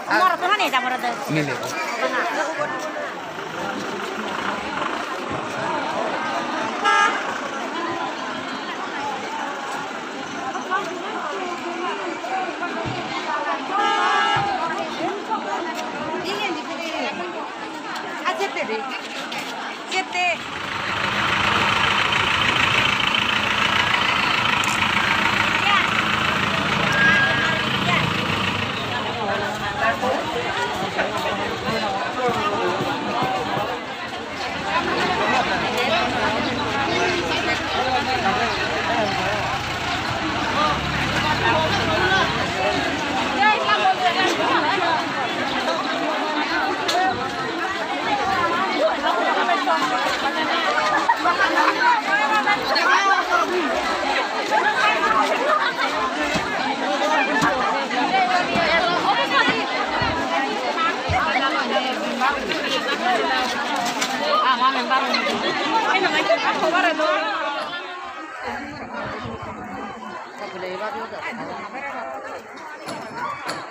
Amor tuh nih campur ada. Ini nih. Siete.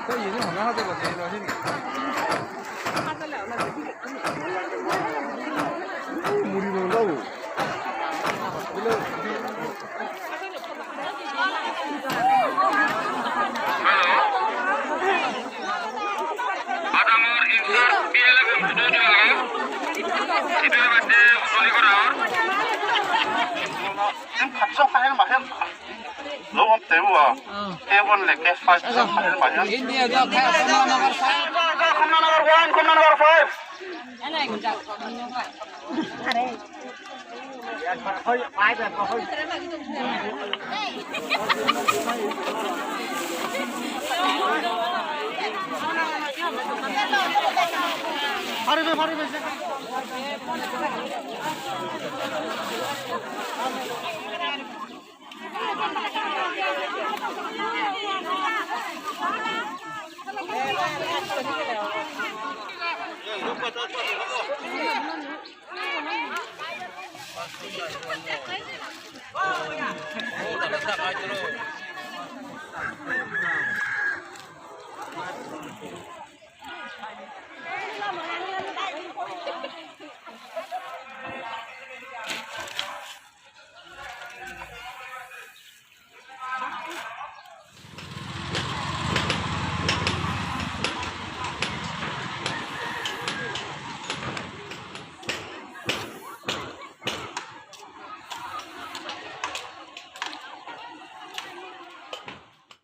Cái gì nó không nó tôi còn gì rồi thế nhỉ? 물이 놀라고. Adamur insert PLFM studio itu masih usul koran. Em khắp hay mà em lúc hôm tới vừa em còn lấy cái file hay mà em India da Command number 5. Command number 1 command number 5 Oh,